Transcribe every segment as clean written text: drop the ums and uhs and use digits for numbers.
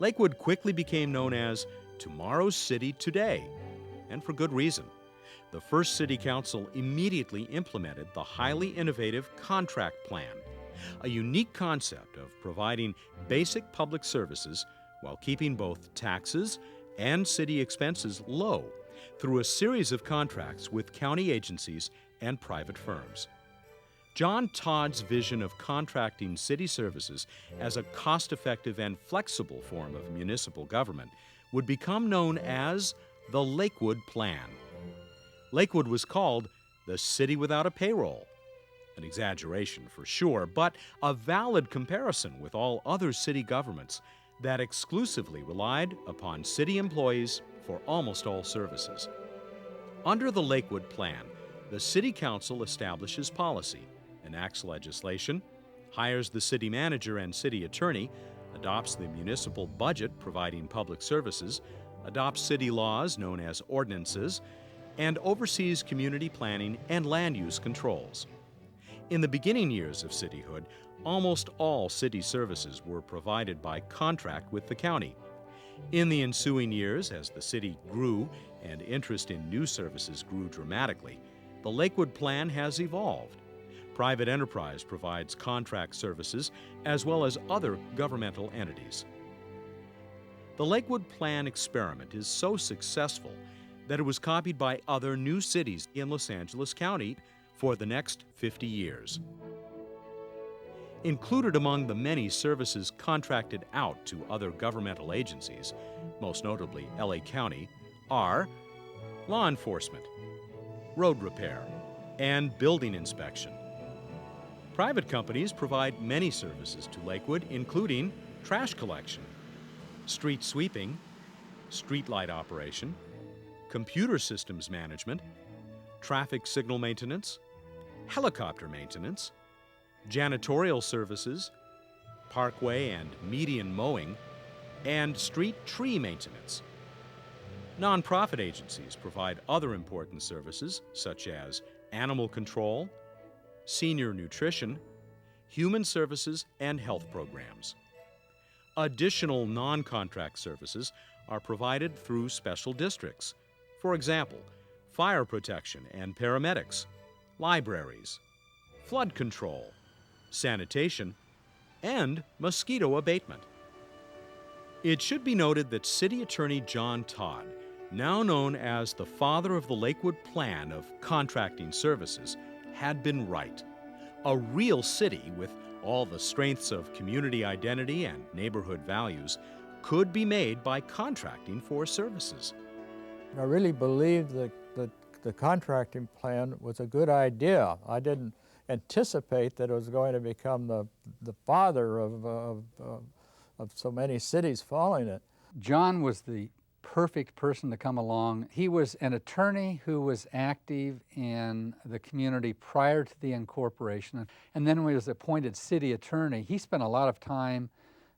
Lakewood quickly became known as Tomorrow's City Today, and for good reason. The first city council immediately implemented the highly innovative contract plan, a unique concept of providing basic public services while keeping both taxes and city expenses low through a series of contracts with county agencies and private firms. John Todd's vision of contracting city services as a cost-effective and flexible form of municipal government would become known as the Lakewood Plan. Lakewood was called the city without a payroll. An exaggeration for sure, but a valid comparison with all other city governments that exclusively relied upon city employees for almost all services. Under the Lakewood Plan, the City Council establishes policy, enacts legislation, hires the city manager and city attorney, adopts the municipal budget providing public services, adopts city laws known as ordinances, and oversees community planning and land use controls. In the beginning years of cityhood, almost all city services were provided by contract with the county. In the ensuing years, as the city grew and interest in new services grew dramatically, the Lakewood Plan has evolved. Private enterprise provides contract services as well as other governmental entities. The Lakewood Plan experiment is so successful that it was copied by other new cities in Los Angeles County for the next 50 years. Included among the many services contracted out to other governmental agencies, most notably LA County, are law enforcement, road repair, and building inspection. Private companies provide many services to Lakewood, including trash collection, street sweeping, streetlight operation, computer systems management, traffic signal maintenance, helicopter maintenance, janitorial services, parkway and median mowing, and street tree maintenance. Nonprofit agencies provide other important services such as animal control, senior nutrition, human services, and health programs. Additional non-contract services are provided through special districts. For example, fire protection and paramedics, libraries, flood control, sanitation, and mosquito abatement. It should be noted that City Attorney John Todd, now known as the father of the Lakewood Plan of contracting services, had been right. A real city with all the strengths of community identity and neighborhood values could be made by contracting for services. I really believed that the contracting plan was a good idea. I didn't anticipate that it was going to become the father of so many cities following it. John was the perfect person to come along. He was an attorney who was active in the community prior to the incorporation. And then when he was appointed city attorney, he spent a lot of time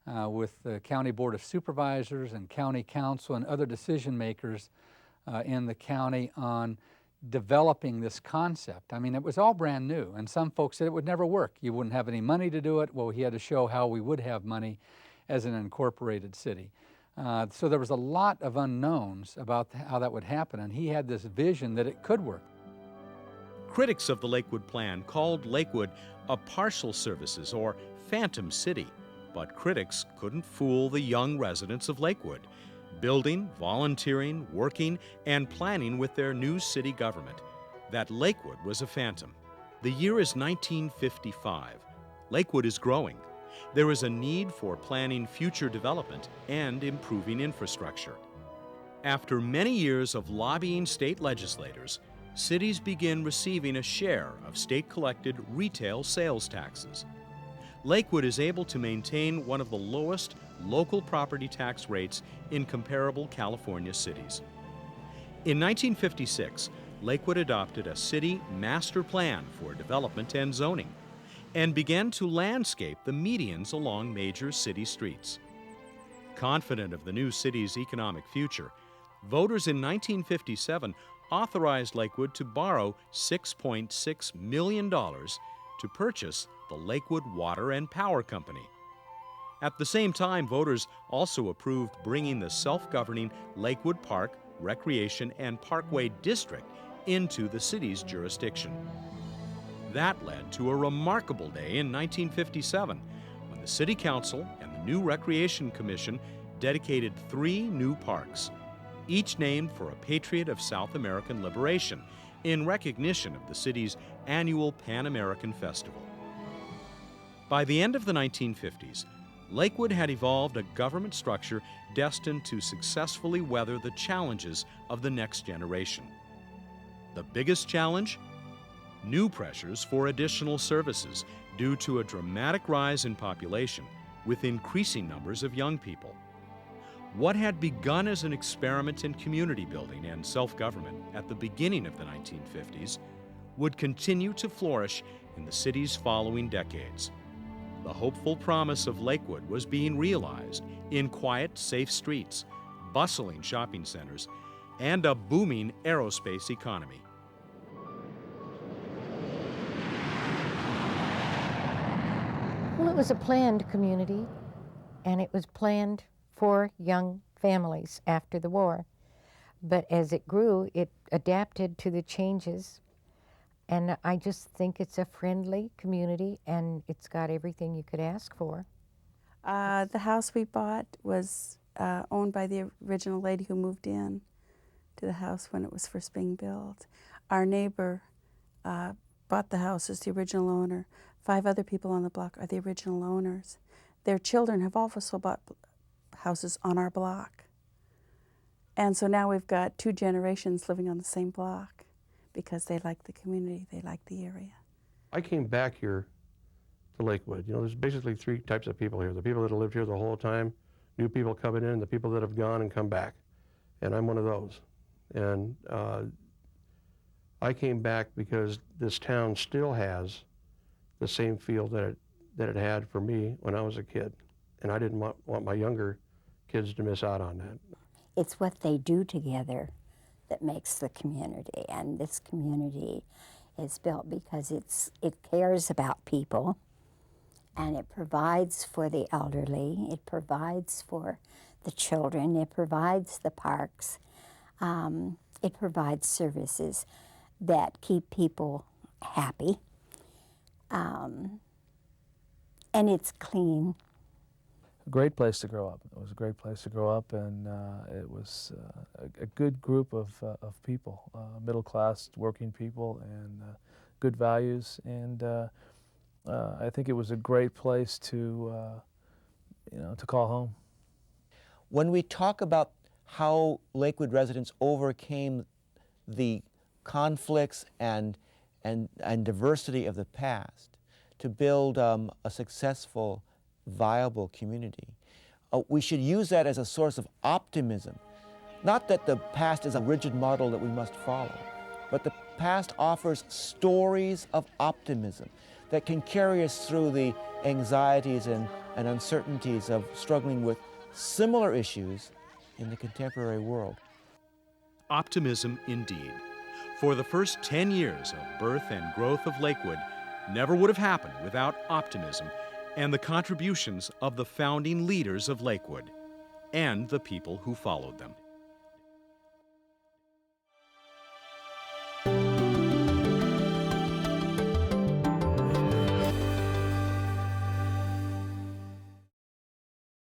with the County Board of Supervisors and County Council and other decision makers in the county on developing this concept. I mean, it was all brand new, and some folks said it would never work. You wouldn't have any money to do it. Well, he had to show how we would have money as an incorporated city. So there was a lot of unknowns about how that would happen, and he had this vision that it could work. Critics of the Lakewood Plan called Lakewood a partial services or phantom city, but critics couldn't fool the young residents of Lakewood, building, volunteering, working, and planning with their new city government, that Lakewood was a phantom. The year is 1955. Lakewood is growing. There is a need for planning future development and improving infrastructure. After many years of lobbying state legislators, cities begin receiving a share of state-collected retail sales taxes. Lakewood is able to maintain one of the lowest local property tax rates in comparable California cities. In 1956, Lakewood adopted a city master plan for development and zoning and began to landscape the medians along major city streets. Confident of the new city's economic future, voters in 1957 authorized Lakewood to borrow $6.6 million to purchase the Lakewood Water and Power Company. At the same time, voters also approved bringing the self-governing Lakewood Park, Recreation, and Parkway District into the city's jurisdiction. That led to a remarkable day in 1957 when the City Council and the new Recreation Commission dedicated 3 new parks, each named for a patriot of South American liberation in recognition of the city's annual Pan American Festival. By the end of the 1950s, Lakewood had evolved a government structure destined to successfully weather the challenges of the next generation. The biggest challenge? New pressures for additional services due to a dramatic rise in population with increasing numbers of young people. What had begun as an experiment in community building and self-government at the beginning of the 1950s would continue to flourish in the city's following decades. The hopeful promise of Lakewood was being realized in quiet, safe streets, bustling shopping centers, and a booming aerospace economy. Well, it was a planned community, and it was planned for young families after the war. But as it grew, it adapted to the changes. And I just think it's a friendly community, and it's got everything you could ask for. The house we bought was owned by the original lady who moved in to the house when it was first being built. Our neighbor bought the house as the original owner. 5 other people on the block are the original owners. Their children have also bought houses on our block. And so now we've got 2 generations living on the same block because they like the community, they like the area. I came back here to Lakewood. You know, there's basically 3 types of people here. The people that have lived here the whole time, new people coming in, the people that have gone and come back. And I'm one of those. And I came back because this town still has the same feel that it had for me when I was a kid. And I didn't want my younger kids to miss out on that. It's what they do together that makes the community, and this community is built because it cares about people, and it provides for the elderly, it provides for the children, it provides the parks, it provides services that keep people happy, and it's clean. A great place to grow up. It was a great place to grow up, and it was a good group of people, middle class, working people, and good values. And I think it was a great place to, to call home. When we talk about how Lakewood residents overcame the conflicts and diversity of the past to build a successful, viable community, we should use that as a source of optimism. Not that the past is a rigid model that we must follow, but the past offers stories of optimism that can carry us through the anxieties and uncertainties of struggling with similar issues in the contemporary world. Optimism indeed. For the first 10 years of birth and growth of Lakewood never would have happened without optimism and the contributions of the founding leaders of Lakewood and the people who followed them.